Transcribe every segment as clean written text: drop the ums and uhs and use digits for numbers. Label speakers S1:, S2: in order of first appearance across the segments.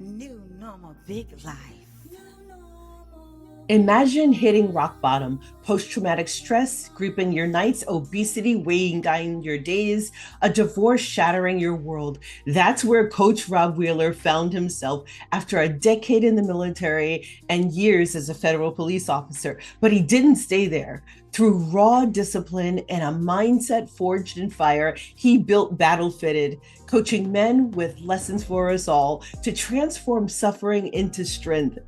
S1: New normal big life.
S2: Imagine hitting rock bottom, post-traumatic stress gripping your nights, obesity weighing down your days, a divorce shattering your world. That's where Coach Rob Wheeler found himself after a decade in the military and years as a federal police officer. But he didn't stay there. Through raw discipline and a mindset forged in fire, he built BattleFitted, coaching men with lessons for us all to transform suffering into strength.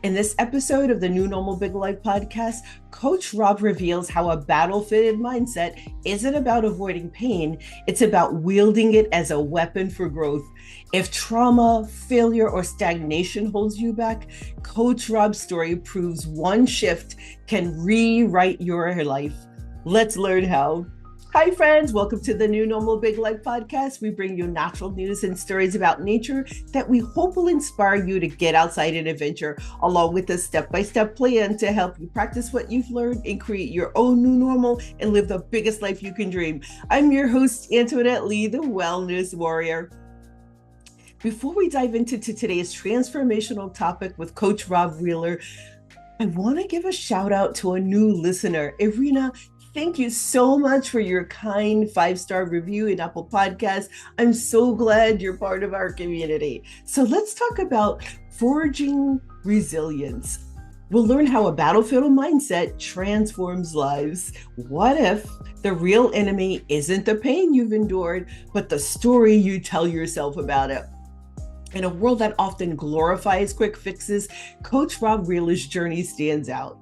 S2: In this episode of the New Normal Big Life podcast, Coach Rob reveals how a battle-fitted mindset isn't about avoiding pain, it's about wielding it as a weapon for growth. If trauma, failure, or stagnation holds you back, Coach Rob's story proves one shift can rewrite your life. Let's learn how. Hi, friends. Welcome to the New Normal Big Life podcast. We bring you natural news and stories about nature that we hope will inspire you to get outside and adventure, along with a step-by-step plan to help you practice what you've learned and create your own new normal and live the biggest life you can dream. I'm your host, Antoinette Lee, the Wellness Warrior. Before we dive into today's transformational topic with Coach Rob Wheeler, I want to give a shout out to a new listener, Irina. Thank you so much for your kind 5-star review in Apple Podcasts. I'm so glad you're part of our community. So let's talk about forging resilience. We'll learn how a battlefield mindset transforms lives. What if the real enemy isn't the pain you've endured, but the story you tell yourself about it? In a world that often glorifies quick fixes, Coach Rob Wheeler's journey stands out.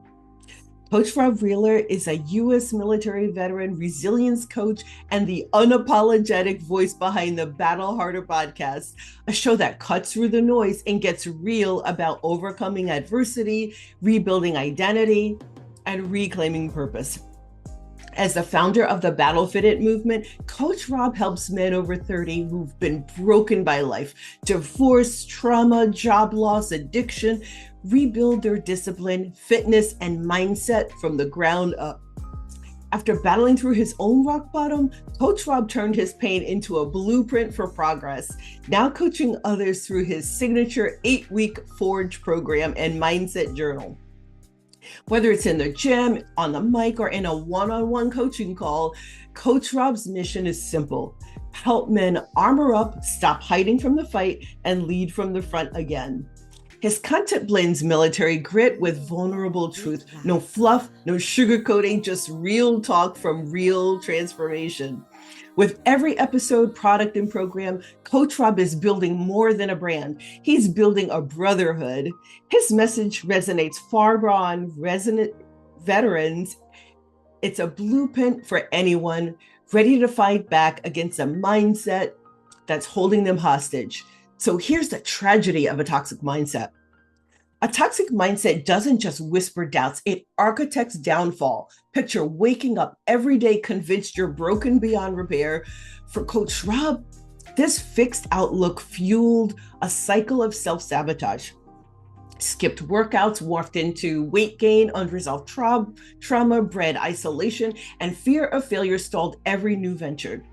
S2: Coach Rob Wheeler is a U.S. military veteran, resilience coach, and the unapologetic voice behind the Battle Harder podcast, a show that cuts through the noise and gets real about overcoming adversity, rebuilding identity, and reclaiming purpose. As the founder of the BattleFitted movement, Coach Rob helps men over 30 who've been broken by life, divorce, trauma, job loss, addiction, rebuild their discipline, fitness, and mindset from the ground up. After battling through his own rock bottom, Coach Rob turned his pain into a blueprint for progress, now coaching others through his signature 8-week Forge program and mindset journal. Whether it's in the gym, on the mic, or in a one-on-one coaching call, Coach Rob's mission is simple: help men armor up, stop hiding from the fight, and lead from the front again. His content blends military grit with vulnerable truth. No fluff, no sugarcoating, just real talk from real transformation. With every episode, product, and program, Coach Rob is building more than a brand. He's building a brotherhood. His message resonates far beyond resonant veterans. It's a blueprint for anyone ready to fight back against a mindset that's holding them hostage. So here's the tragedy of a toxic mindset. A toxic mindset doesn't just whisper doubts, it architects downfall. Picture waking up every day convinced you're broken beyond repair. For Coach Rob, this fixed outlook fueled a cycle of self-sabotage. Skipped workouts morphed into weight gain, unresolved trauma bred isolation, and fear of failure stalled every new venture.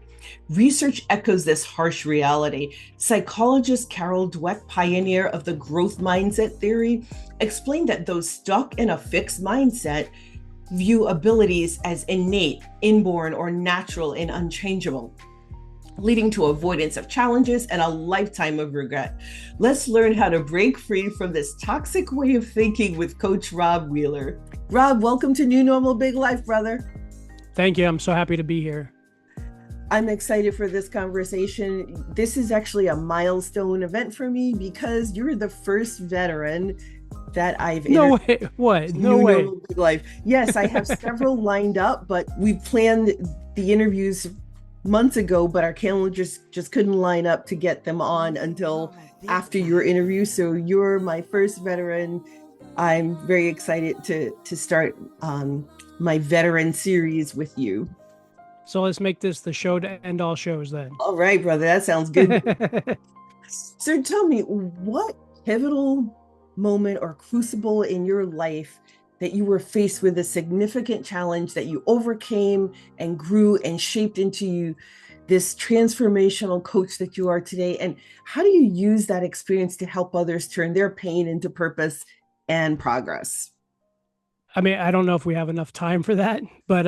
S2: Research echoes this harsh reality. Psychologist Carol Dweck, pioneer of the growth mindset theory, explained that those stuck in a fixed mindset view abilities as innate, inborn, or natural and unchangeable, leading to avoidance of challenges and a lifetime of regret. Let's learn how to break free from this toxic way of thinking with Coach Rob Wheeler. Rob, welcome to New Normal Big Life, brother.
S3: Thank you. I'm so happy to be here.
S2: I'm excited for this conversation. This is actually a milestone event for me because you're the first veteran that I've
S3: No way. What? No way.
S2: Big Life. Yes, I have several lined up, but we planned the interviews months ago, but our calendars just couldn't line up to get them on until after your interview. So you're my first veteran. I'm very excited to start my veteran series with you.
S3: So let's make this the show to end all shows then.
S2: All right, brother. That sounds good. So tell me, what pivotal moment or crucible in your life that you were faced with a significant challenge that you overcame and grew and shaped into this transformational coach that you are today? And how do you use that experience to help others turn their pain into purpose and progress?
S3: I mean, I don't know if we have enough time for that, but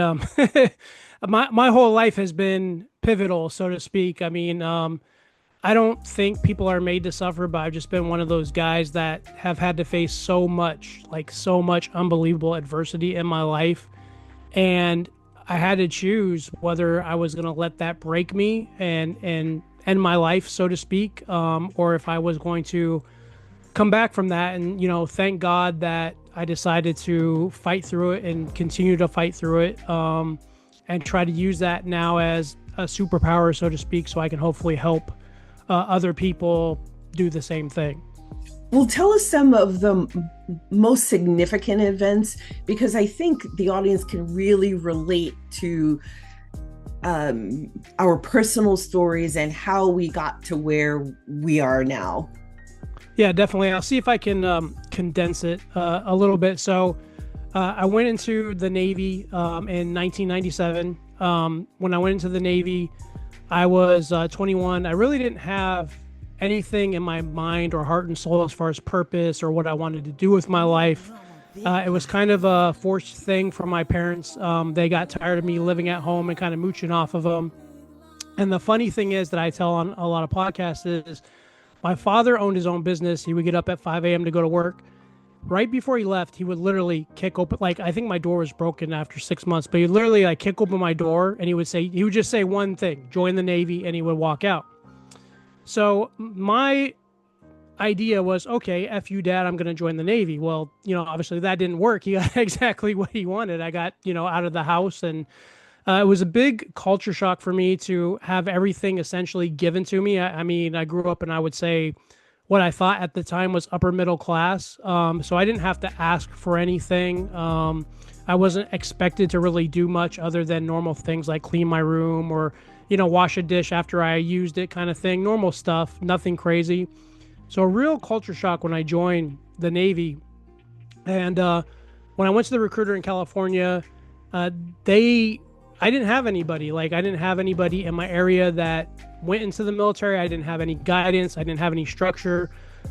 S3: my whole life has been pivotal, so to speak. I mean, I don't think people are made to suffer, but I've just been one of those guys that have had to face so much, like so much unbelievable adversity in my life. And I had to choose whether I was going to let that break me and end my life, so to speak, or if I was going to come back from that. And, thank God that I decided to fight through it and continue to fight through it, and try to use that now as a superpower, so to speak, so I can hopefully help other people do the same thing.
S2: Well, tell us some of the most significant events, because I think the audience can really relate to our personal stories and how we got to where we are now.
S3: Yeah, definitely. I'll see if I can condense it a little bit. So I went into the Navy in 1997. When I went into the Navy, I was 21. I really didn't have anything in my mind or heart and soul as far as purpose or what I wanted to do with my life. It was kind of a forced thing from my parents. They got tired of me living at home and kind of mooching off of them. And the funny thing is that I tell on a lot of podcasts is my father owned his own business. He would get up at 5 a.m. to go to work. Right before he left, he would literally kick open, like, I think my door was broken after 6 months, but he'd literally like kick open my door and he would just say one thing, join the Navy, and he would walk out. So my idea was, okay, F you, Dad, I'm going to join the Navy. Well, obviously that didn't work. He got exactly what he wanted. I got, out of the house, and it was a big culture shock for me to have everything essentially given to me. I mean, I grew up and I would say what I thought at the time was upper middle class. So I didn't have to ask for anything. I wasn't expected to really do much other than normal things like clean my room or, wash a dish after I used it, kind of thing. Normal stuff, nothing crazy. So a real culture shock when I joined the Navy. And when I went to the recruiter in California, I didn't have anybody. Like, I didn't have anybody in my area that went into the military. I didn't have any guidance. I didn't have any structure.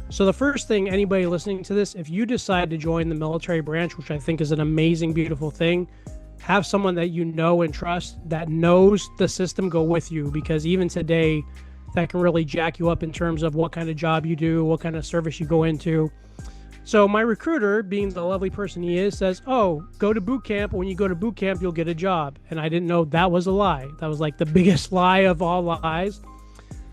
S3: So the first thing, anybody listening to this, if you decide to join the military branch, which I think is an amazing, beautiful thing, have someone that you know and trust that knows the system go with you, because even today, that can really jack you up in terms of what kind of job you do, what kind of service you go into. So my recruiter, being the lovely person he is, says, oh, go to boot camp. When you go to boot camp, you'll get a job. And I didn't know that was a lie. That was like the biggest lie of all lies.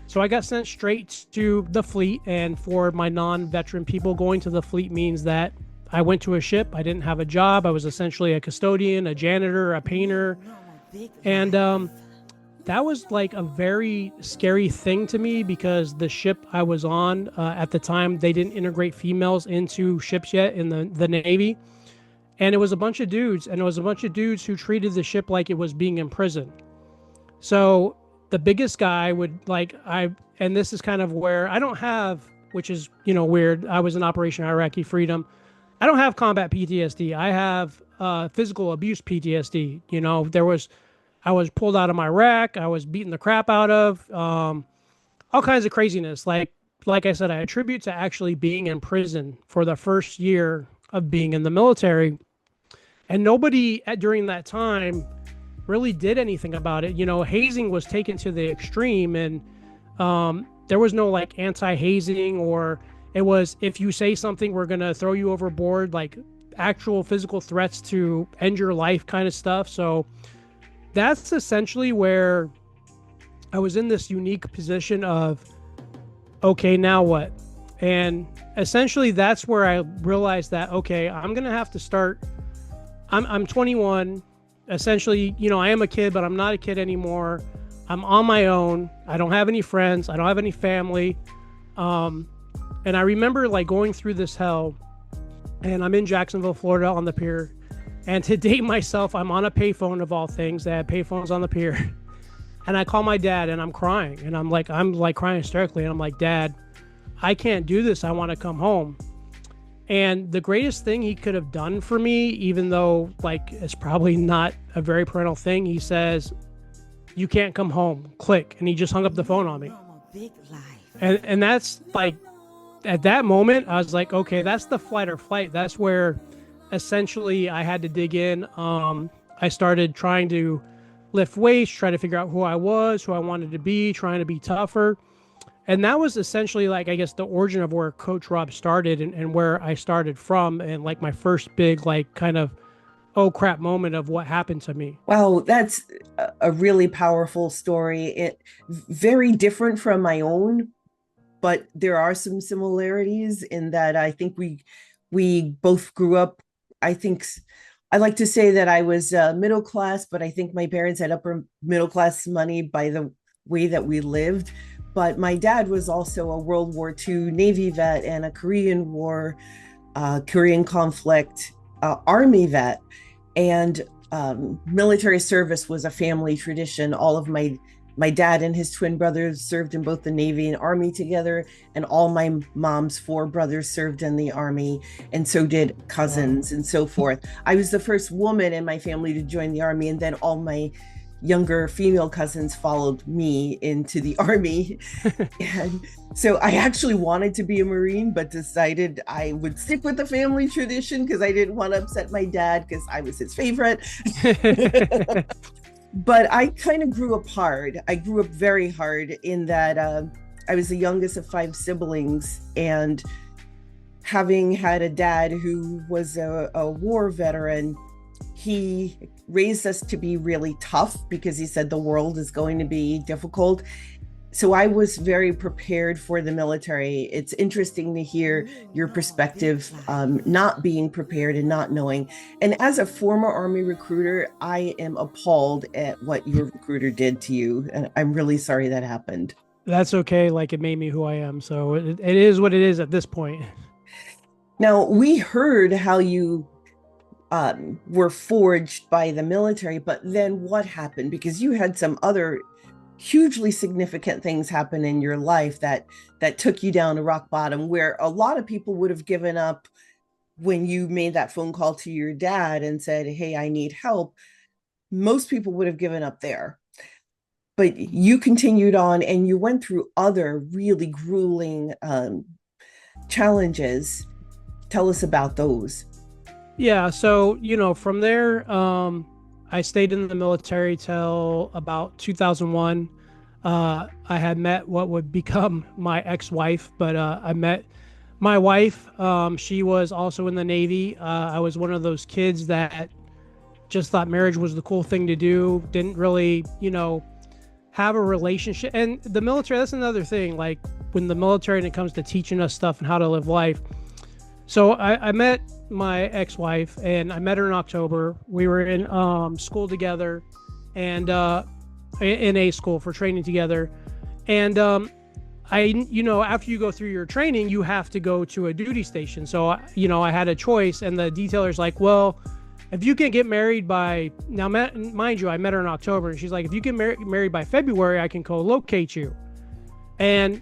S3: So I got sent straight to the fleet. And for my non-veteran people, going to the fleet means that I went to a ship. I didn't have a job. I was essentially a custodian, a janitor, a painter. And that was like a very scary thing to me, because the ship I was on at the time, they didn't integrate females into ships yet in the Navy. And it was a bunch of dudes, and it was a bunch of dudes who treated the ship like it was being imprisoned. So the biggest guy would and this is kind of where I don't have, which is, weird. I was in Operation Iraqi Freedom. I don't have combat PTSD. I have physical abuse PTSD. I was pulled out of my rack. I was beaten the crap out of, all kinds of craziness. Like I said, I attribute to actually being in prison for the first year of being in the military. And nobody during that time really did anything about it. Hazing was taken to the extreme, and there was no like anti-hazing, or it was, if you say something, we're going to throw you overboard, like actual physical threats to end your life kind of stuff. So that's essentially where I was in this unique position of, okay, now what? And essentially that's where I realized that, okay, I'm going to have to start. I'm 21. Essentially, I am a kid, but I'm not a kid anymore. I'm on my own. I don't have any friends. I don't have any family. And I remember like going through this hell, and I'm in Jacksonville, Florida on the pier. And to date myself, I'm on a payphone of all things. They had payphones on the pier. And I call my dad, and I'm crying. And I'm like crying hysterically. And I'm like, Dad, I can't do this. I want to come home. And the greatest thing he could have done for me, even though like it's probably not a very parental thing, he says, you can't come home. Click. And he just hung up the phone on me.
S1: Big life.
S3: And that's like, at that moment, I was like, okay, that's the flight or flight. That's where essentially I had to dig in. I started trying to lift weights, try to figure out who I was, who I wanted to be, trying to be tougher. And that was essentially like, I guess, the origin of where Coach Rob started and where I started from. And like my first big, like kind of, oh crap moment of what happened to me.
S2: Wow, that's a really powerful story. It very different from my own, but there are some similarities in that I think we both grew up. I think I like to say that I was middle class, but I think my parents had upper middle class money by the way that we lived. But my dad was also a World War II Navy vet and a Korean War, Korean conflict Army vet. And military service was a family tradition. All of my dad and his twin brothers served in both the Navy and Army together, and all my mom's 4 brothers served in the Army, and so did cousins and so forth. I was the first woman in my family to join the Army, and then all my younger female cousins followed me into the Army. And so I actually wanted to be a Marine, but decided I would stick with the family tradition because I didn't want to upset my dad because I was his favorite. But I kind of grew up hard. I grew up very hard in that I was the youngest of 5 siblings, and having had a dad who was a war veteran, he raised us to be really tough because he said the world is going to be difficult. So I was very prepared for the military. It's interesting to hear your perspective, not being prepared and not knowing. And as a former Army recruiter, I am appalled at what your recruiter did to you. And I'm really sorry that happened.
S3: That's okay. Like, it made me who I am. So it is what it is at this point.
S2: Now, we heard how you were forged by the military, but then what happened? Because you had some other hugely significant things happen in your life that took you down to rock bottom, where a lot of people would have given up when you made that phone call to your dad and said, hey, I need help. Most people would have given up there. But you continued on and you went through other really grueling challenges. Tell us about those.
S3: Yeah. So, from there, I stayed in the military till about 2001. I had met what would become my ex-wife, but I met my wife. She was also in the Navy. I was one of those kids that just thought marriage was the cool thing to do. Didn't really, have a relationship. And the military, that's another thing. Like when the military, and it comes to teaching us stuff and how to live life. So I met my ex-wife, and I met her in October. We were in school together, and in a school for training together. And after you go through your training, you have to go to a duty station. So I had a choice, and the detailer's like, well, if you can get married by now, mind you, I met her in October, and she's like, if you get married by February, I can co-locate you. And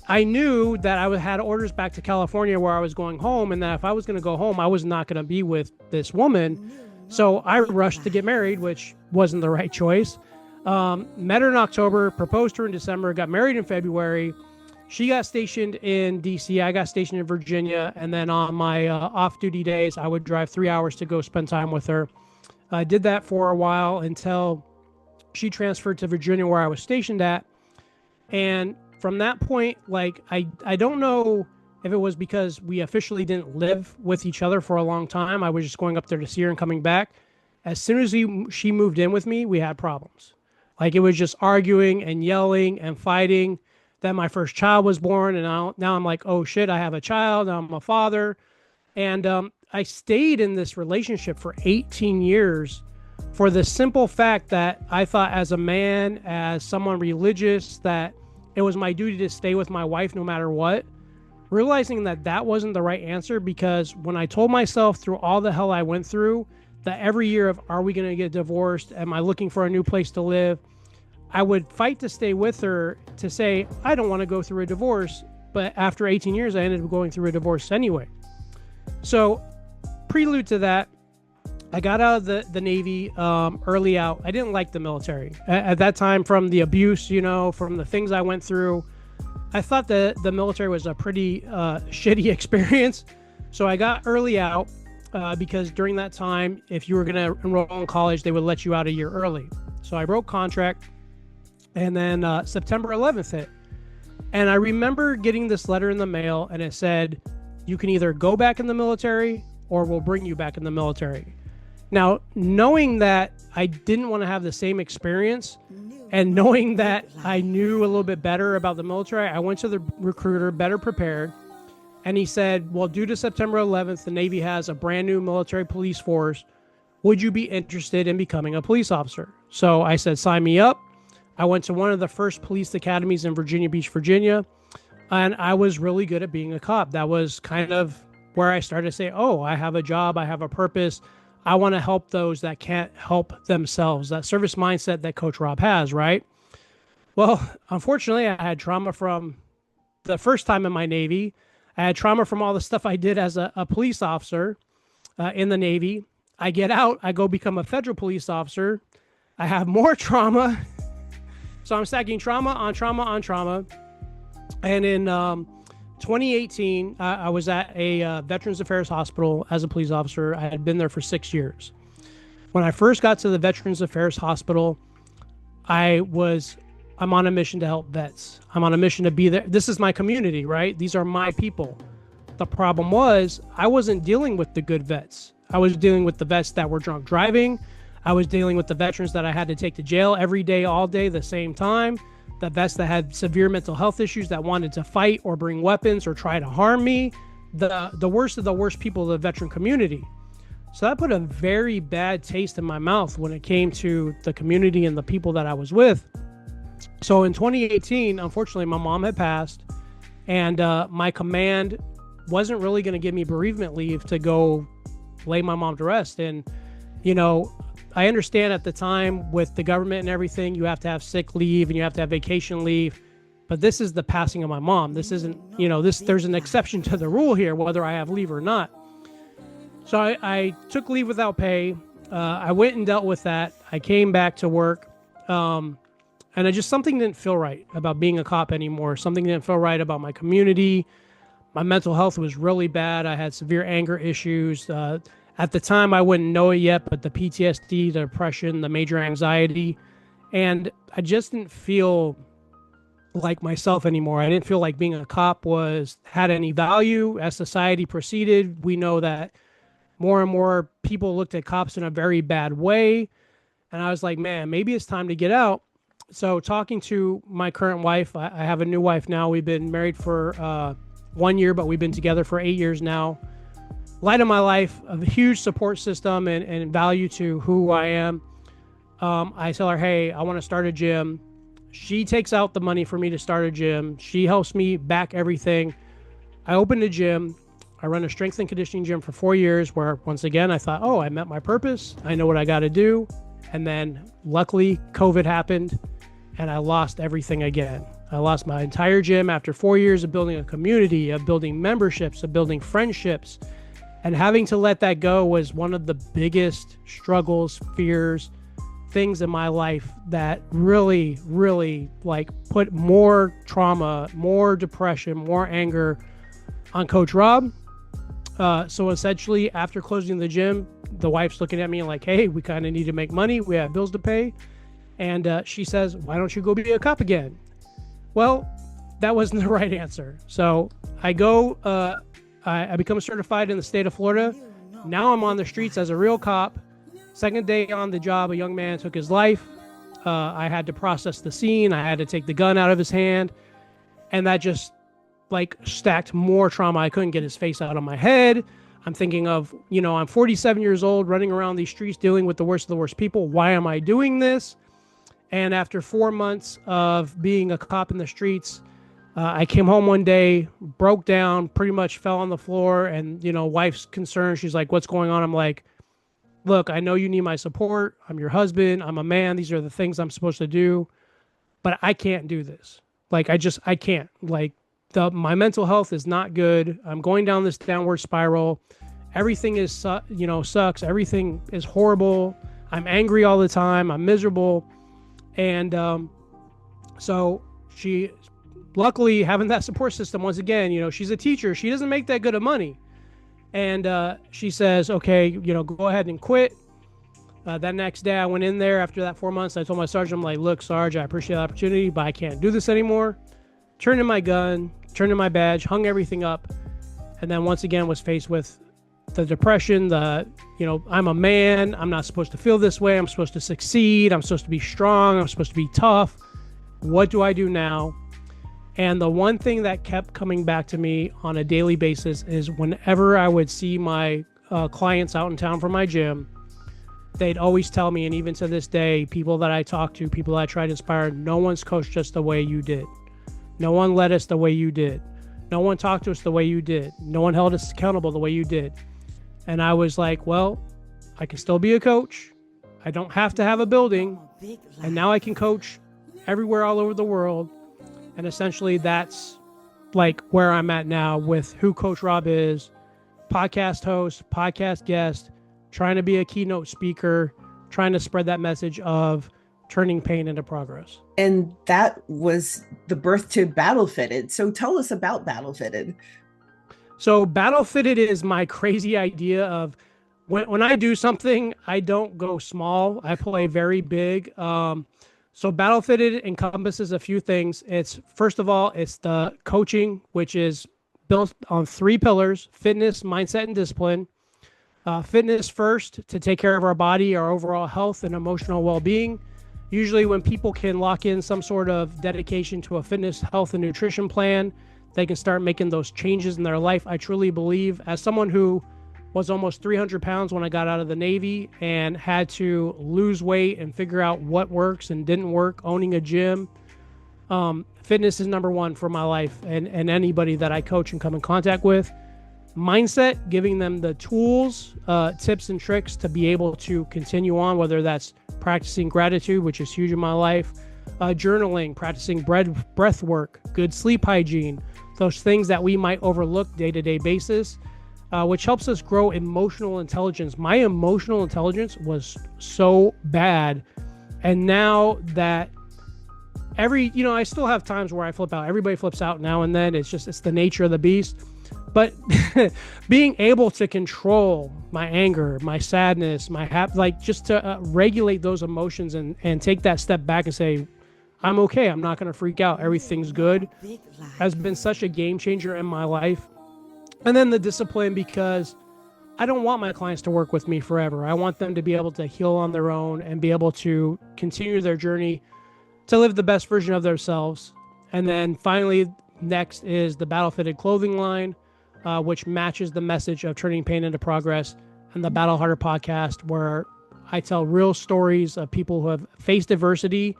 S3: I knew that I had orders back to California where I was going home, and that if I was going to go home, I was not going to be with this woman. So I rushed to get married, which wasn't the right choice. Met her in October, proposed to her in December, got married in February. She got stationed in DC. I got stationed in Virginia. And then on my off-duty days, I would drive 3 hours to go spend time with her. I did that for a while until she transferred to Virginia where I was stationed at. And from that point, like, I don't know if it was because we officially didn't live with each other for a long time. I was just going up there to see her and coming back. As soon as she moved in with me, we had problems. Like, it was just arguing and yelling and fighting. Then my first child was born, and now I'm like, oh shit, I have a child. Now I'm a father. And I stayed in this relationship for 18 years for the simple fact that I thought, as a man, as someone religious, that it was my duty to stay with my wife no matter what. Realizing that wasn't the right answer, because when I told myself through all the hell I went through that every year of, are we going to get divorced? Am I looking for a new place to live? I would fight to stay with her to say, I don't want to go through a divorce. But after 18 years, I ended up going through a divorce anyway. So prelude to that, I got out of the Navy early out. I didn't like the military. At that time, from the abuse, from the things I went through, I thought that the military was a pretty shitty experience. So I got early out because during that time, if you were going to enroll in college, they would let you out a year early. So I broke contract, and then September 11th hit. And I remember getting this letter in the mail, and it said, you can either go back in the military or we'll bring you back in the military. Now, knowing that I didn't want to have the same experience and knowing that I knew a little bit better about the military, I went to the recruiter better prepared. And he said, well, due to September 11th, the Navy has a brand new military police force. Would you be interested in becoming a police officer? So I said, sign me up. I went to one of the first police academies in Virginia Beach, Virginia. And I was really good at being a cop. That was kind of where I started to say, oh, I have a job. I have a purpose. I want to help those that can't help themselves. That service mindset that Coach Rob has, right? Well, unfortunately, I had trauma from the first time in my Navy. I had trauma from all the stuff I did as a police officer in the Navy. I get out. I go become a federal police officer. I have more trauma. So I'm stacking trauma on trauma on trauma. And in 2018, I was at a Veterans Affairs Hospital as a police officer. I had been there for 6 years. When I first got to the Veterans Affairs Hospital, I'm on a mission to help vets. I'm on a mission to be there. This is my community, right? These are my people. The problem was I wasn't dealing with the good vets. I was dealing with the vets that were drunk driving. I was dealing with the veterans that I had to take to jail every day, all day, the same time. The vets that had severe mental health issues that wanted to fight or bring weapons or try to harm me. The worst of the worst people of the veteran community. So that put a very bad taste in my mouth when it came to the community and the people that I was with. So in 2018, unfortunately, my mom had passed, and my command wasn't really going to give me bereavement leave to go lay my mom to rest. And, I understand at the time with the government and everything, you have to have sick leave and you have to have vacation leave. But this is the passing of my mom. This isn't, there's an exception to the rule here, whether I have leave or not. So I took leave without pay. I went and dealt with that. I came back to work. And something didn't feel right about being a cop anymore. Something didn't feel right about my community. My mental health was really bad. I had severe anger issues. At the time, I wouldn't know it yet, but the PTSD, the depression, the major anxiety, and I just didn't feel like myself anymore. I didn't feel like being a cop had any value. As society proceeded, we know that more and more people looked at cops in a very bad way. And I was like, man, maybe it's time to get out. So talking to my current wife, I have a new wife now. We've been married for 1 year, but we've been together for 8 years now. Light of my life, a huge support system and value to who I am. I tell her, hey, I want to start a gym. She takes out the money for me to start a gym. She helps me back everything. I opened a gym. I run a strength and conditioning gym for 4 years where, once again, I thought, I met my purpose. I know what I got to do. And then luckily, COVID happened and I lost everything again. I lost my entire gym after 4 years of building a community, of building memberships, of building friendships. And having to let that go was one of the biggest struggles, fears, things in my life that really, really put more trauma, more depression, more anger on Coach Rob. So essentially, after closing the gym, the wife's looking at me like, hey, we kind of need to make money. We have bills to pay. And she says, why don't you go be a cop again? Well, that wasn't the right answer. So I go... I become certified in the state of Florida. Now I'm on the streets as a real cop. Second day on the job, a young man took his life. I had to process the scene. I had to take the gun out of his hand. And that just stacked more trauma. I couldn't get his face out of my head. I'm thinking of, I'm 47 years old, running around these streets, dealing with the worst of the worst people. Why am I doing this? And after 4 months of being a cop in the streets, I came home one day, broke down, pretty much fell on the floor, and, wife's concerned. She's like, what's going on? I'm like, look, I know you need my support. I'm your husband. I'm a man. These are the things I'm supposed to do, but I can't do this. I can't. My mental health is not good. I'm going down this downward spiral, everything is, sucks. Everything is horrible. I'm angry all the time. I'm miserable. And so she, luckily having that support system, once again, she's a teacher. She doesn't make that good of money. And she says, okay, go ahead and quit. That next day I went in there after that 4 months. I told my sergeant, I'm like, look, Sarge, I appreciate the opportunity, but I can't do this anymore. Turned in my gun, turned in my badge, hung everything up. And then once again was faced with the depression, I'm a man. I'm not supposed to feel this way. I'm supposed to succeed. I'm supposed to be strong. I'm supposed to be tough. What do I do now? And the one thing that kept coming back to me on a daily basis is whenever I would see my clients out in town from my gym, they'd always tell me, and even to this day, people that I talk to, people that I try to inspire, no one's coached us the way you did. No one led us the way you did. No one talked to us the way you did. No one held us accountable the way you did. And I was like, well, I can still be a coach. I don't have to have a building. And now I can coach everywhere all over the world. And essentially that's like where I'm at now with who Coach Rob is, podcast host, podcast guest, trying to be a keynote speaker, trying to spread that message of turning pain into progress.
S2: And that was the birth to BattleFitted. So tell us about BattleFitted.
S3: So BattleFitted is my crazy idea of when I do something, I don't go small. I play very big. So BattleFitted encompasses a few things. It's, first of all, it's the coaching, which is built on 3 pillars: fitness, mindset, and discipline. Fitness first, to take care of our body, our overall health and emotional well-being. Usually when people can lock in some sort of dedication to a fitness, health, and nutrition plan, they can start making those changes in their life. I truly believe, as someone who was almost 300 pounds when I got out of the Navy and had to lose weight and figure out what works and didn't work, owning a gym, fitness is number one for my life and anybody that I coach and come in contact with. Mindset, giving them the tools, tips and tricks to be able to continue on, whether that's practicing gratitude, which is huge in my life, journaling, practicing breath work, good sleep hygiene, those things that we might overlook day-to-day basis, which helps us grow emotional intelligence. My emotional intelligence was so bad. And now that I still have times where I flip out. Everybody flips out now and then. It's the nature of the beast. But being able to control my anger, my sadness, just to regulate those emotions and take that step back and say, I'm okay. I'm not going to freak out. Everything's good, has been such a game changer in my life. And then the discipline, because I don't want my clients to work with me forever. I want them to be able to heal on their own and be able to continue their journey to live the best version of themselves. And then finally, next is the BattleFitted clothing line, which matches the message of turning pain into progress, and the Battle Harder podcast, where I tell real stories of people who have faced adversity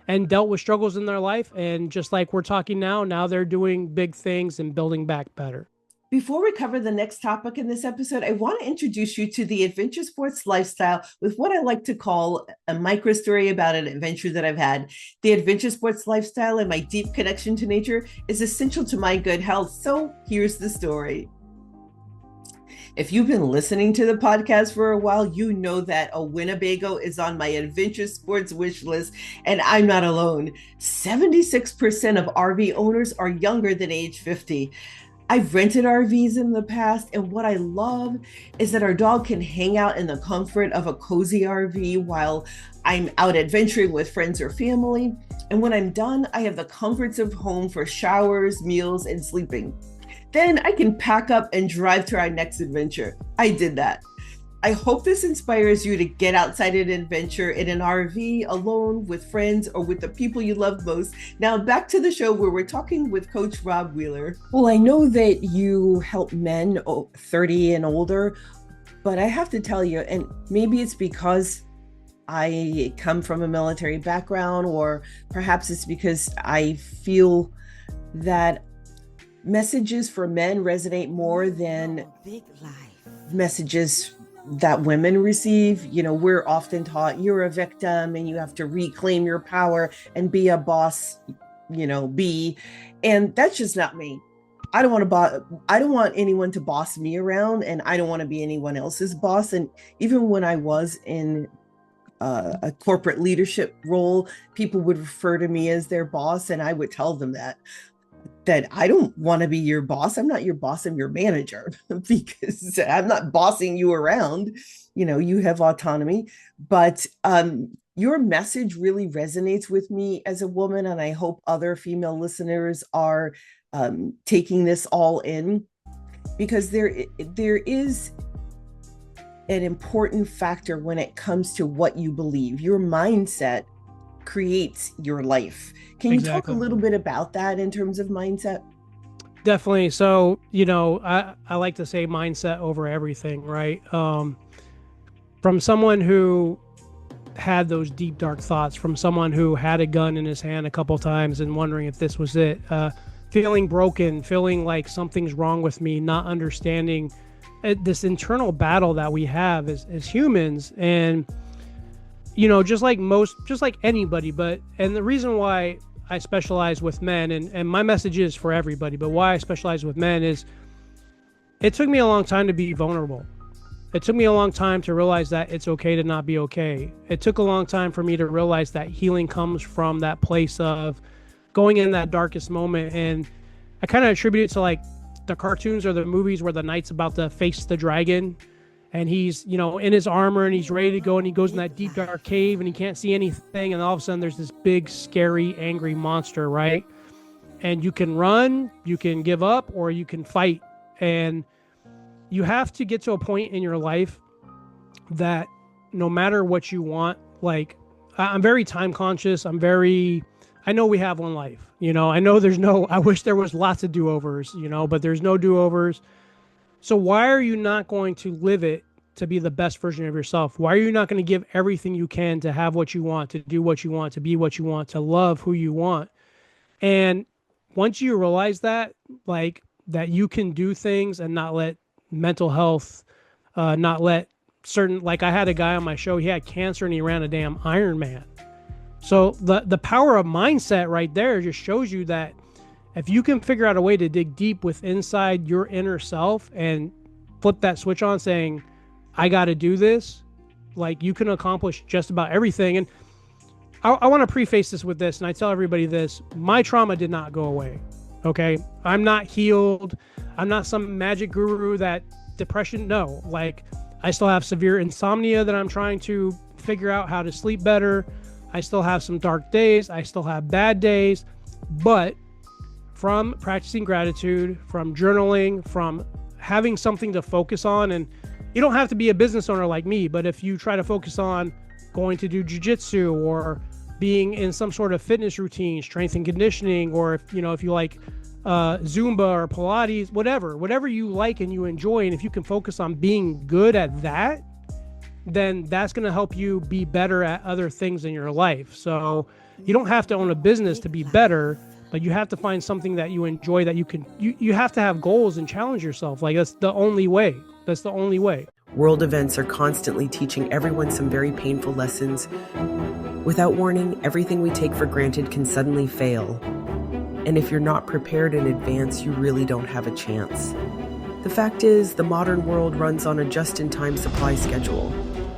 S3: and dealt with struggles in their life. And just like we're talking now they're doing big things and building back better.
S2: Before we cover the next topic in this episode, I want to introduce you to the adventure sports lifestyle with what I like to call a micro story about an adventure that I've had. The adventure sports lifestyle and my deep connection to nature is essential to my good health. So here's the story. If you've been listening to the podcast for a while, you know that a Winnebago is on my adventure sports wish list, and I'm not alone. 76% of RV owners are younger than age 50. I've rented RVs in the past, and what I love is that our dog can hang out in the comfort of a cozy RV while I'm out adventuring with friends or family. And when I'm done, I have the comforts of home for showers, meals, and sleeping. Then I can pack up and drive to our next adventure. I did that. I hope this inspires you to get outside and adventure in an RV, alone, with friends, or with the people you love most. Now back to the show where we're talking with Coach Rob Wheeler. Well, I know that you help men 30 and older, but I have to tell you, and maybe it's because I come from a military background, or perhaps it's because I feel that messages for men resonate more than messages that women receive. We're often taught you're a victim and you have to reclaim your power and be a boss, and that's just not me. I don't want I don't want anyone to boss me around, and I don't want to be anyone else's boss. And even when I was in a corporate leadership role, people would refer to me as their boss, and I would tell them that I don't want to be your boss. I'm not your boss, I'm your manager, because I'm not bossing you around. You have autonomy. But your message really resonates with me as a woman, and I hope other female listeners are taking this all in, because there is an important factor when it comes to what you believe. Your mindset creates your life. Can you talk a little bit about that in terms of mindset?
S3: Definitely. So, I like to say mindset over everything, right? From someone who had those deep, dark thoughts, from someone who had a gun in his hand a couple times and wondering if this was it, feeling broken, feeling like something's wrong with me, not understanding this internal battle that we have as humans. And just like anybody, and the reason why I specialize with men, and my message is for everybody, but why I specialize with men is it took me a long time to be vulnerable. It took me a long time to realize that it's okay to not be okay. It took a long time for me to realize that healing comes from that place of going in that darkest moment. And I kind of attribute it to like the cartoons or the movies where the knight's about to face the dragon, and he's, in his armor and he's ready to go, and he goes in that deep dark cave and he can't see anything. And all of a sudden there's this big, scary, angry monster, right? And you can run, you can give up, or you can fight. And you have to get to a point in your life that no matter what you want, like I'm very time conscious. I know we have one life, I know I wish there was lots of do-overs, but there's no do-overs. So why are you not going to live it to be the best version of yourself? Why are you not going to give everything you can to have what you want, to do what you want, to be what you want, to love who you want? And once you realize that, like that you can do things and not let mental health, not let certain, like I had a guy on my show, he had cancer and he ran a damn Ironman. So the power of mindset right there just shows you that if you can figure out a way to dig deep inside your inner self and flip that switch on saying, I got to do this, like you can accomplish just about everything. And I want to preface this with this, and I tell everybody this, my trauma did not go away. Okay. I'm not healed. I'm not some magic guru that depression. No, like I still have severe insomnia that I'm trying to figure out how to sleep better. I still have some dark days. I still have bad days, but from practicing gratitude, from journaling, from having something to focus on, and you don't have to be a business owner like me, but if you try to focus on going to do jiu-jitsu or being in some sort of fitness routine, strength and conditioning, or if you like Zumba or Pilates, whatever you like and you enjoy, and if you can focus on being good at that, then that's going to help you be better at other things in your life. So you don't have to own a business to be better, but you have to find something that you enjoy, that you have to have goals and challenge yourself. Like that's the only way.
S4: World events are constantly teaching everyone some very painful lessons. Without warning, everything we take for granted can suddenly fail. And if you're not prepared in advance, you really don't have a chance. The fact is, the modern world runs on a just-in-time supply schedule.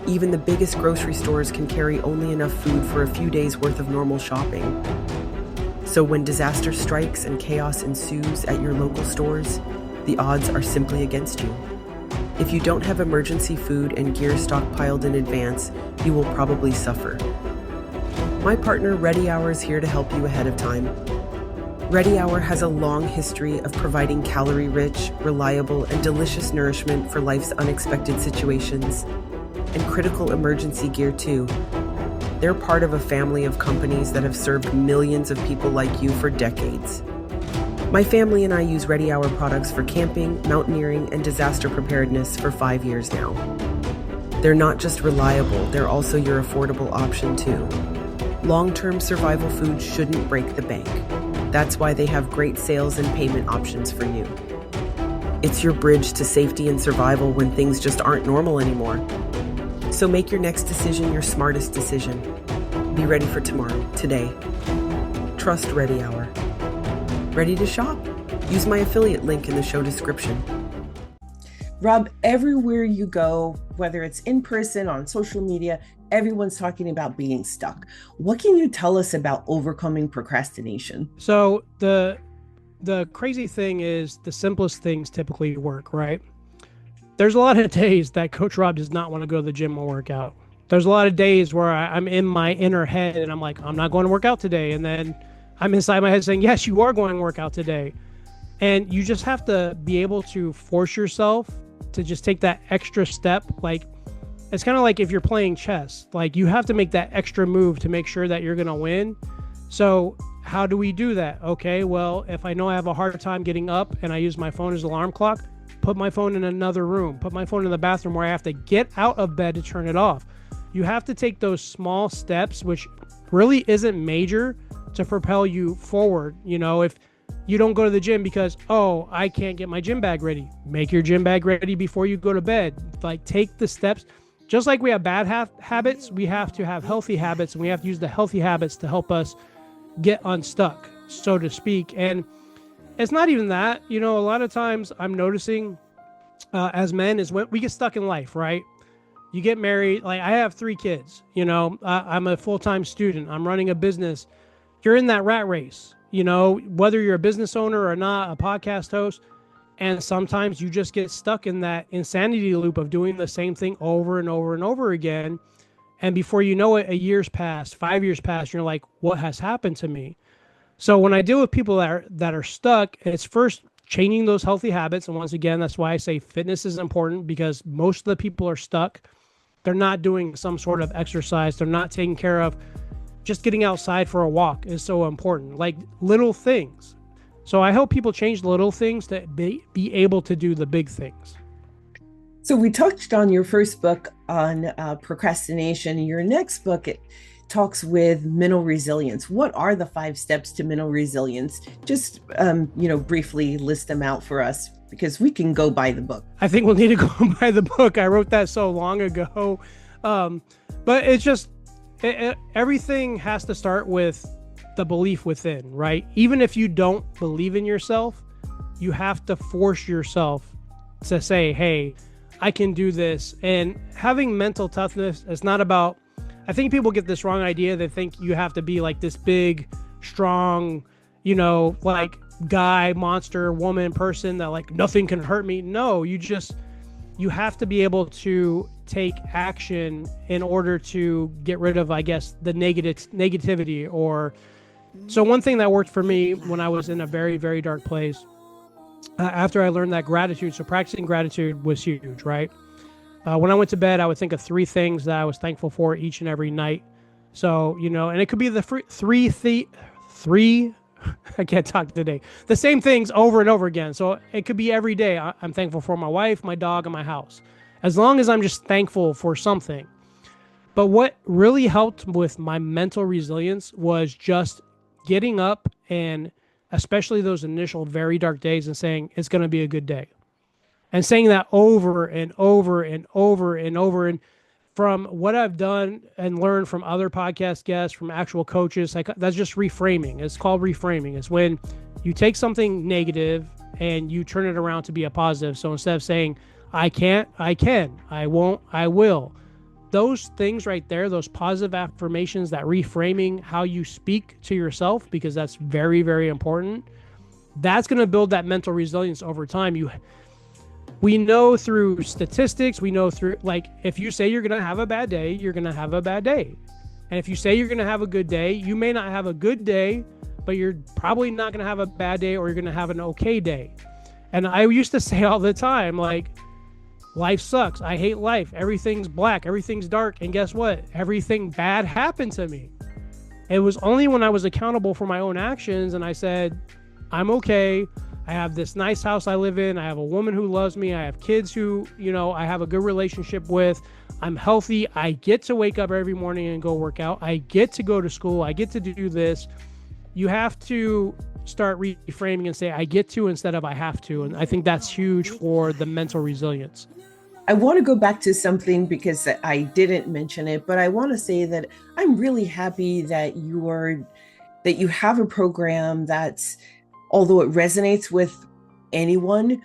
S4: Even the biggest grocery stores can carry only enough food for a few days' worth of normal shopping. So when disaster strikes and chaos ensues at your local stores, the odds are simply against you. If you don't have emergency food and gear stockpiled in advance, you will probably suffer. My partner Ready Hour is here to help you ahead of time. Ready Hour has a long history of providing calorie-rich, reliable, and delicious nourishment for life's unexpected situations, and critical emergency gear too. They're part of a family of companies that have served millions of people like you for decades. My family and I use Ready Hour products for camping, mountaineering, and disaster preparedness for 5 years now. They're not just reliable, they're also your affordable option too. Long-term survival food shouldn't break the bank. That's why they have great sales and payment options for you. It's your bridge to safety and survival when things just aren't normal anymore. So make your next decision your smartest decision. Be ready for tomorrow, today. Trust Ready Hour. Ready to shop? Use my affiliate link in the show description.
S2: Rob, everywhere you go, whether it's in person, on social media, everyone's talking about being stuck. What can you tell us about overcoming procrastination?
S3: So the crazy thing is the simplest things typically work, right? There's a lot of days that Coach Rob does not want to go to the gym or work out. There's a lot of days where I'm in my inner head and I'm like, I'm not going to work out today. And then I'm inside my head saying, yes, you are going to work out today. And you just have to be able to force yourself to just take that extra step. Like, it's kind of like if you're playing chess, like you have to make that extra move to make sure that you're going to win. So how do we do that? Okay, well, if I know I have a hard time getting up and I use my phone as an alarm clock, put my phone in another room, put my phone in the bathroom where I have to get out of bed to turn it off. You have to take those small steps, which really isn't major, to propel you forward. You know, if you don't go to the gym because, oh, I can't get my gym bag ready. Make your gym bag ready before you go to bed. Like, take the steps. Just like we have bad habits, we have to have healthy habits, and we have to use the healthy habits to help us get unstuck, so to speak. And it's not even that. You know, a lot of times I'm noticing as men is when we get stuck in life, right? You get married. Like, I have 3 kids. You know, I'm a full-time student. I'm running a business. You're in that rat race. You know, whether you're a business owner or not, a podcast host, and sometimes you just get stuck in that insanity loop of doing the same thing over and over and over again. And before you know it, a year's passed, 5 years passed, and you're like, what has happened to me? So when I deal with people that are stuck, it's first changing those healthy habits. And once again, that's why I say fitness is important, because most of the people are stuck. They're not doing some sort of exercise. They're not taking care of. Just getting outside for a walk is so important, like little things. So I hope people change the little things to be able to do the big things.
S2: So we touched on your first book on procrastination. Your next book, it talks with mental resilience. What are the 5 steps to mental resilience? Just, briefly list them out for us, because we can go buy the book.
S3: I think we'll need to go buy the book. I wrote that so long ago. But it's just, everything has to start with the belief within, right? Even if you don't believe in yourself, you have to force yourself to say, hey, I can do this. And having mental toughness is not about, I think people get this wrong idea. They think you have to be like this big, strong, like guy, monster, woman, person that like nothing can hurt me. No, you have to be able to take action in order to get rid of, I guess, the negativity. Or so one thing that worked for me when I was in a very, very dark place, after I learned that gratitude, so practicing gratitude was huge, right? When I went to bed, I would think of 3 things that I was thankful for each and every night. So, and it could be the three I can't talk today. The same things over and over again. So it could be every day. I'm thankful for my wife, my dog, and my house. As long as I'm just thankful for something. But what really helped with my mental resilience was just getting up, and especially those initial very dark days, and saying it's going to be a good day. And saying that over and over and over and over. And from what I've done and learned from other podcast guests, from actual coaches, that's just reframing. It's called reframing. It's when you take something negative and you turn it around to be a positive. So instead of saying, I can't, I can, I won't, I will. Those things right there, those positive affirmations, that reframing how you speak to yourself, because that's very, very important. That's going to build that mental resilience over time. We know through statistics, we know through, like, if you say you're going to have a bad day, you're going to have a bad day. And if you say you're going to have a good day, you may not have a good day, but you're probably not going to have a bad day, or you're going to have an okay day. And I used to say all the time, like, life sucks. I hate life. Everything's black. Everything's dark. And guess what? Everything bad happened to me. It was only when I was accountable for my own actions and I said, I'm okay. I have this nice house I live in. I have a woman who loves me. I have kids who, I have a good relationship with. I'm healthy. I get to wake up every morning and go work out. I get to go to school. I get to do this. You have to start reframing and say, I get to instead of I have to. And I think that's huge for the mental resilience.
S2: I want to go back to something because I didn't mention it, but I want to say that I'm really happy that you have a program that's although it resonates with anyone,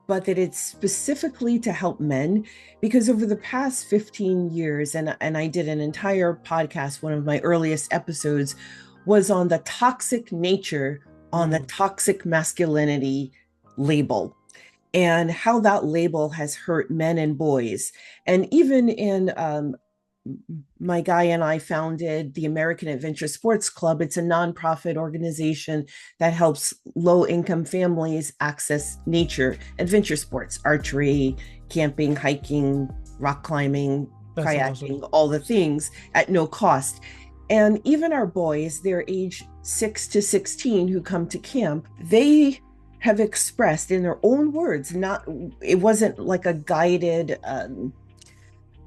S2: but that it's specifically to help men. Because over the past 15 years, and I did an entire podcast, one of my earliest episodes was on the toxic nature, on the toxic masculinity label, and how that label has hurt men and boys. And even in my guy and I founded the American Adventure Sports Club. It's a nonprofit organization that helps low-income families access nature, adventure sports, archery, camping, hiking, rock climbing,
S3: That's
S2: kayaking,
S3: awesome.
S2: all the things at no cost. And even our boys, they're age 6 to 16 who come to camp, they have expressed in their own words, it wasn't like a guided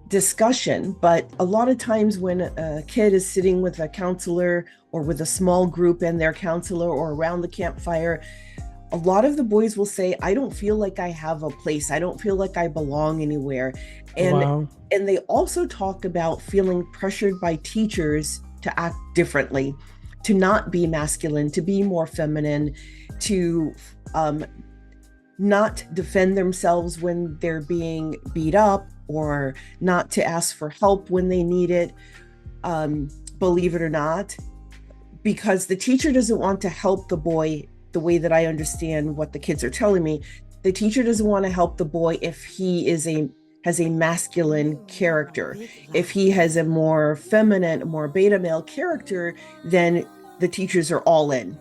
S2: discussion, but a lot of times when a kid is sitting with a counselor or with a small group and their counselor or around the campfire, a lot of the boys will say, I don't feel like I have a place. I don't feel like I belong anywhere. And
S3: Wow.
S2: and they also talk about feeling pressured by teachers to act differently, to not be masculine, to be more feminine, to not defend themselves when they're being beat up, or not to ask for help when they need it, believe it or not, because the teacher doesn't want to help the boy the way that I understand what the kids are telling me. The teacher doesn't want to help the boy if he has a masculine character. If he has a more feminine, more beta male character, then the teachers are all in.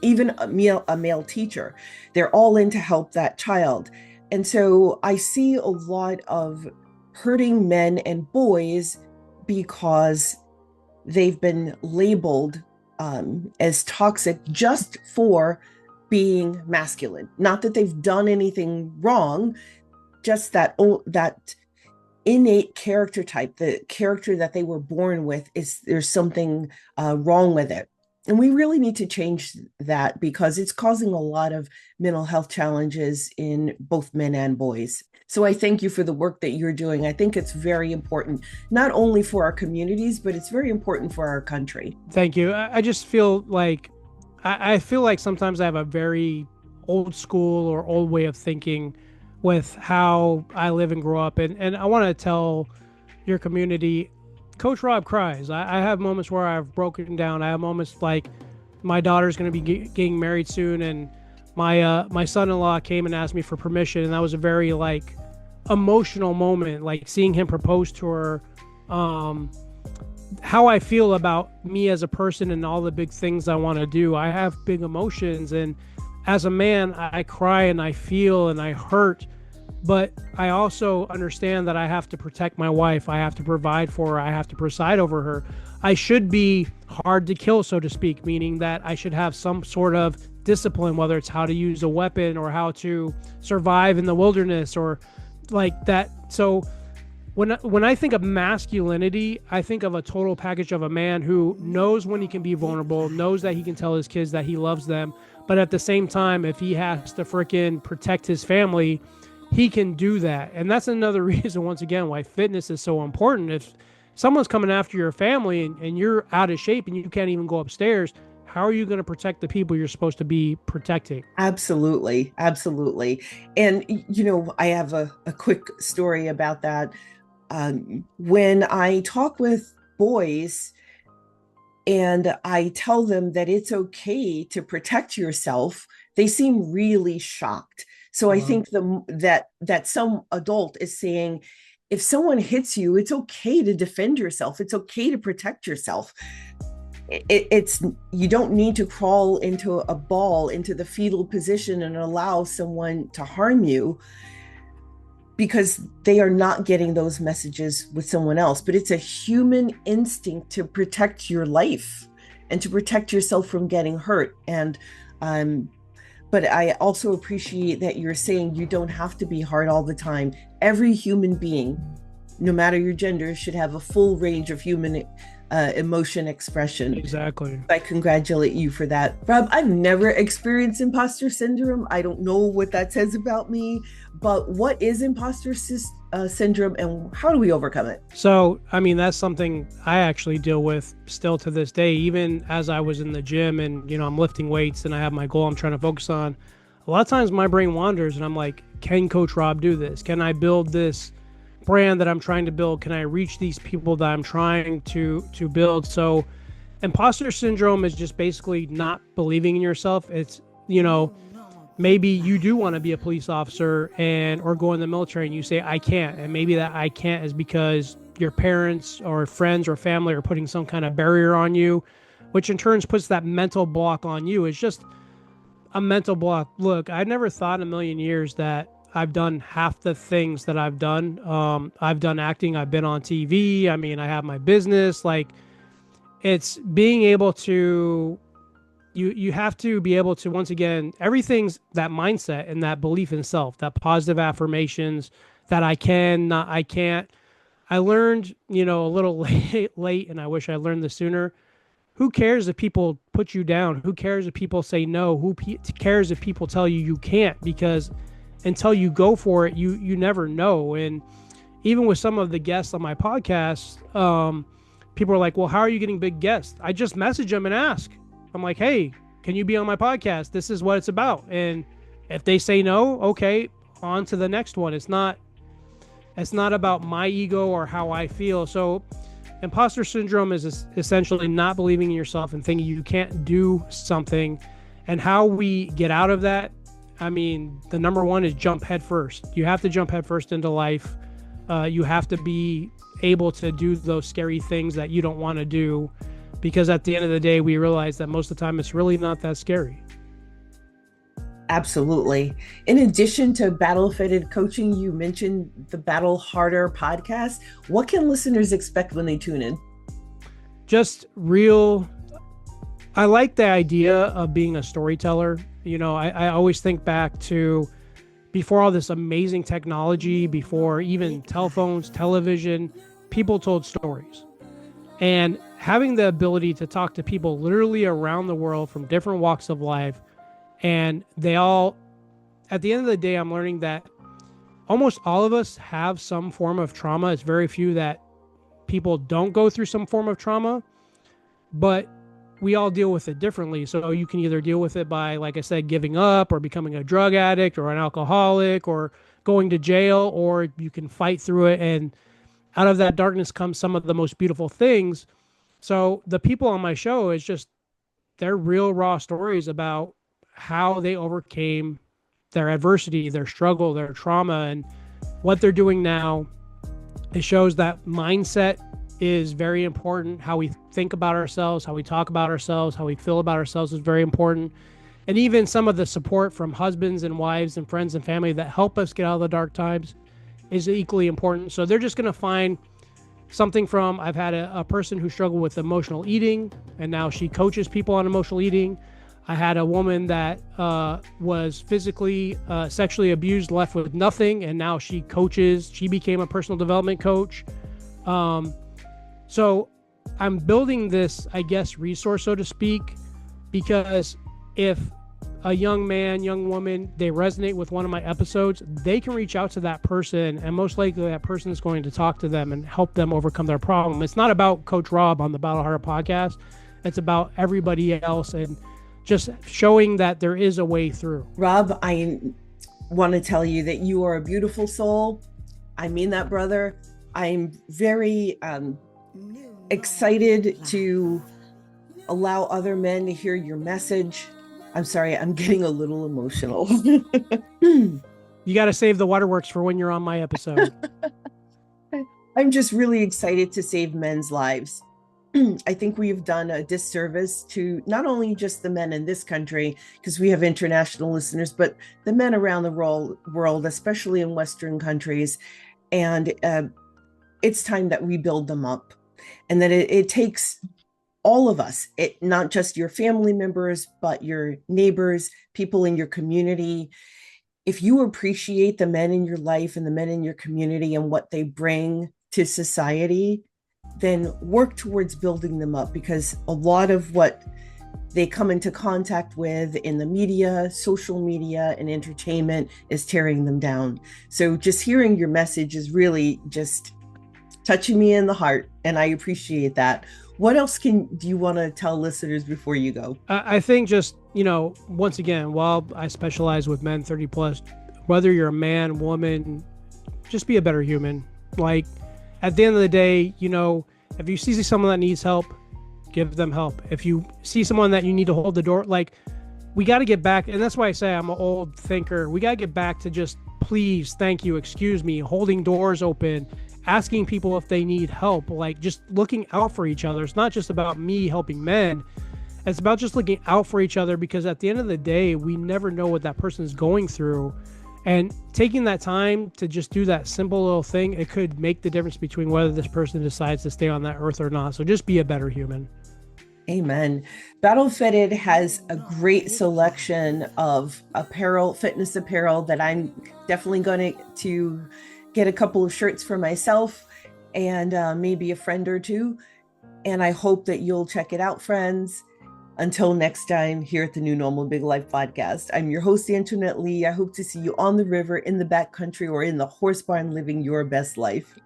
S2: Even a male teacher, they're all in to help that child. And so I see a lot of hurting men and boys because they've been labeled as toxic just for being masculine. Not that they've done anything wrong, just that innate character type, the character that they were born with, there's something wrong with it. And we really need to change that because it's causing a lot of mental health challenges in both men and boys. So I thank you for the work that you're doing. I think it's very important, not only for our communities, but it's very important for our country.
S3: Thank you. I just feel like I feel like sometimes I have a very old school or old way of thinking with how I live and grow up. And I want to tell your community, Coach Rob cries. I have moments where I've broken down. I have moments like my daughter's going to be getting married soon, and my son-in-law came and asked me for permission, and that was a very like emotional moment, like seeing him propose to her. How I feel about me as a person and all the big things I want to do. I have big emotions, and as a man, I cry and I feel and I hurt. But I also understand that I have to protect my wife. I have to provide for her. I have to preside over her. I should be hard to kill, so to speak, meaning that I should have some sort of discipline, whether it's how to use a weapon or how to survive in the wilderness or like that. So when I think of masculinity, I think of a total package of a man who knows when he can be vulnerable, knows that he can tell his kids that he loves them. But at the same time, if he has to frickin' protect his family, he can do that. And that's another reason, once again, why fitness is so important. If someone's coming after your family and you're out of shape and you can't even go upstairs, how are you going to protect the people you're supposed to be protecting?
S2: Absolutely. Absolutely. And, I have a quick story about that. When I talk with boys and I tell them that it's okay to protect yourself, they seem really shocked. So I think that some adult is saying, if someone hits you, it's okay to defend yourself. It's okay to protect yourself. You don't need to crawl into a ball, into the fetal position and allow someone to harm you, because they are not getting those messages with someone else. But it's a human instinct to protect your life and to protect yourself from getting hurt. And but I also appreciate that you're saying you don't have to be hard all the time. Every human being, no matter your gender, should have a full range of human emotion expression.
S3: Exactly.
S2: I congratulate you for that. Rob, I've never experienced imposter syndrome. I don't know what that says about me, but what is imposter syndrome and how do we overcome it?
S3: So, I mean, that's something I actually deal with still to this day, even as I was in the gym and, I'm lifting weights and I have my goal I'm trying to focus on. A lot of times my brain wanders and I'm like, can Coach Rob do this? Can I build this brand that I'm trying to build? Can I reach these people that I'm trying to build? So imposter syndrome is just basically not believing in yourself. It's, maybe you do want to be a police officer or go in the military and you say, I can't. And maybe that I can't is because your parents or friends or family are putting some kind of barrier on you, which in turn puts that mental block on you. It's just a mental block. Look, I never thought in a million years that I've done half the things that I've done. I've done acting. I've been on TV. I mean, I have my business. Like, it's being able to, you have to be able to, once again, everything's that mindset and that belief in self, that positive affirmations that I can, not I can't. I learned, a little late, and I wish I learned this sooner. Who cares if people put you down? Who cares if people say no? Who cares if people tell you you can't? Because until you go for it, you never know. And even with some of the guests on my podcast, people are like, well, how are you getting big guests? I just message them and ask. I'm like, hey, can you be on my podcast? This is what it's about. And if they say no, okay, on to the next one. It's not about my ego or how I feel. So imposter syndrome is essentially not believing in yourself and thinking you can't do something. And how we get out of that, I mean, the number one is jump head first. You have to jump head first into life. You have to be able to do those scary things that you don't want to do, because at the end of the day, we realize that most of the time it's really not that scary.
S2: Absolutely. In addition to BattleFitted coaching, you mentioned the Battle Harder podcast. What can listeners expect when they tune in?
S3: Just real. I like the idea of being a storyteller. I always think back to before all this amazing technology, before even telephones, television, people told stories. And having the ability to talk to people literally around the world from different walks of life, and they all, at the end of the day, I'm learning that almost all of us have some form of trauma. It's very few that people don't go through some form of trauma, but we all deal with it differently. So you can either deal with it by, like I said, giving up or becoming a drug addict or an alcoholic or going to jail, or you can fight through it. And out of that darkness comes some of the most beautiful things. So the people on my show is just, they're real raw stories about how they overcame their adversity, their struggle, their trauma, and what they're doing now. It shows that mindset is very important. How we think about ourselves, how we talk about ourselves, how we feel about ourselves is very important. And even some of the support from husbands and wives and friends and family that help us get out of the dark times is equally important. So they're just going to find something from, I've had a person who struggled with emotional eating, and now she coaches people on emotional eating. I had a woman that was physically, sexually abused, left with nothing, and now she coaches. She became a personal development coach. So I'm building this, I guess, resource, so to speak, because if a young man, young woman, they resonate with one of my episodes, they can reach out to that person, and most likely that person is going to talk to them and help them overcome their problem. It's not about Coach Rob on the Battle Harder podcast. It's about everybody else and just showing that there is a way through.
S2: Rob, I want to tell you that you are a beautiful soul. I mean that, brother. I'm very excited to allow other men to hear your message. I'm sorry, I'm getting a little emotional.
S3: You got to save the waterworks for when you're on my episode.
S2: I'm just really excited to save men's lives. I think we've done a disservice to not only just the men in this country, because we have international listeners, but the men around the world, especially in Western countries. And it's time that we build them up, and that it takes all of us, not just your family members, but your neighbors, people in your community. If you appreciate the men in your life and the men in your community and what they bring to society, then work towards building them up, because a lot of what they come into contact with in the media, social media, and entertainment is tearing them down. So just hearing your message is really just touching me in the heart, and I appreciate that. What else do you want to tell listeners before you go?
S3: I think just, once again, while I specialize with men 30 plus, whether you're a man, woman, just be a better human. Like, at the end of the day, if you see someone that needs help, give them help. If you see someone that you need to hold the door, like, we got to get back. And that's why I say I'm an old thinker. We got to get back to just please, thank you, excuse me, holding doors open, asking people if they need help, like just looking out for each other. It's not just about me helping men. It's about just looking out for each other, because at the end of the day, we never know what that person is going through. And taking that time to just do that simple little thing, it could make the difference between whether this person decides to stay on that earth or not. So just be a better human.
S2: Amen. BattleFitted has a great selection of apparel, fitness apparel, that I'm definitely going to get a couple of shirts for myself and maybe a friend or two. And I hope that you'll check it out, friends. Until next time, here at the New Normal Big Life podcast, I'm your host, Antoinette Lee. I hope to see you on the river, in the backcountry, or in the horse barn living your best life.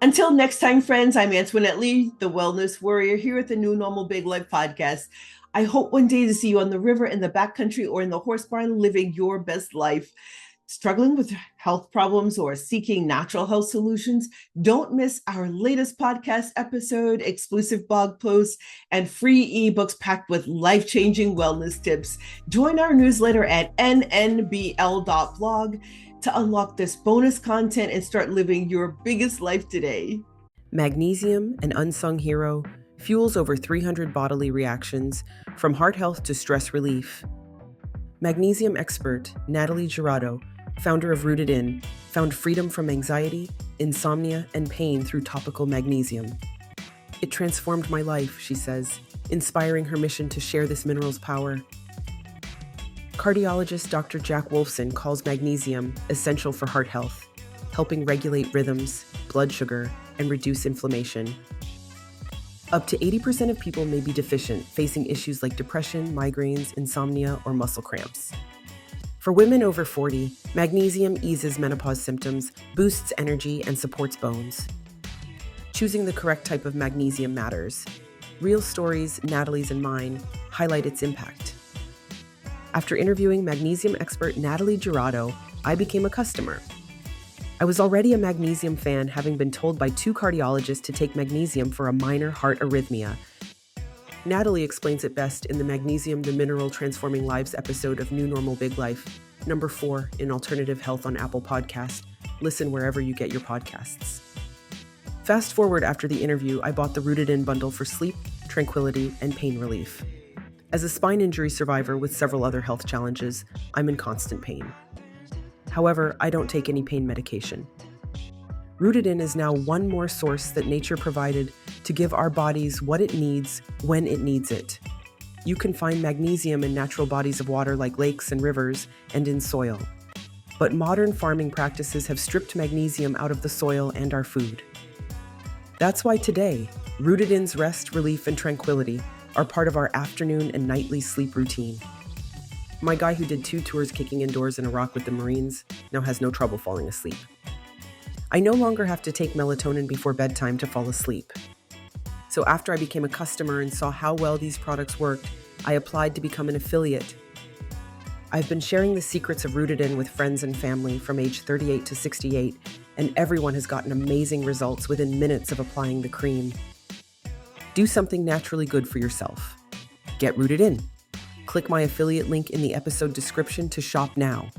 S2: Until next time, friends, I'm Antoinette Lee, the wellness warrior, here at the New Normal Big Life podcast. I hope one day to see you on the river, in the backcountry, or in the horse barn living your best life. Struggling with health problems or seeking natural health solutions? Don't miss our latest podcast episode, exclusive blog posts, and free ebooks packed with life-changing wellness tips. Join our newsletter at nnbl.blog to unlock this bonus content and start living your biggest life today.
S4: Magnesium, an unsung hero, fuels over 300 bodily reactions, from heart health to stress relief. Magnesium expert Natalie Girardo, founder of Rooted In, found freedom from anxiety, insomnia, and pain through topical magnesium. It transformed my life, she says, inspiring her mission to share this mineral's power. Cardiologist Dr. Jack Wolfson calls magnesium essential for heart health, helping regulate rhythms, blood sugar, and reduce inflammation. Up to 80% of people may be deficient, facing issues like depression, migraines, insomnia, or muscle cramps. For women over 40, magnesium eases menopause symptoms, boosts energy, and supports bones. Choosing the correct type of magnesium matters. Real stories, Natalie's and mine, highlight its impact. After interviewing magnesium expert Natalie Girardo, I became a customer. I was already a magnesium fan, having been told by 2 cardiologists to take magnesium for a minor heart arrhythmia. Natalie explains it best in the Magnesium, the Mineral Transforming Lives episode of New Normal Big Life, number 4 in Alternative Health on Apple Podcast. Listen wherever you get your podcasts. Fast forward after the interview, I bought the Rooted In bundle for sleep, tranquility, and pain relief. As a spine injury survivor with several other health challenges, I'm in constant pain. However, I don't take any pain medication. Rooted In is now one more source that nature provided to give our bodies what it needs when it needs it. You can find magnesium in natural bodies of water like lakes and rivers and in soil. But modern farming practices have stripped magnesium out of the soil and our food. That's why today, Rooted In's rest, relief, and tranquility are part of our afternoon and nightly sleep routine. My guy who did 2 tours kicking indoors in Iraq with the Marines now has no trouble falling asleep. I no longer have to take melatonin before bedtime to fall asleep. So after I became a customer and saw how well these products worked, I applied to become an affiliate. I've been sharing the secrets of Rooted In with friends and family from age 38 to 68, and everyone has gotten amazing results within minutes of applying the cream. Do something naturally good for yourself. Get Rooted In. Click my affiliate link in the episode description to shop now.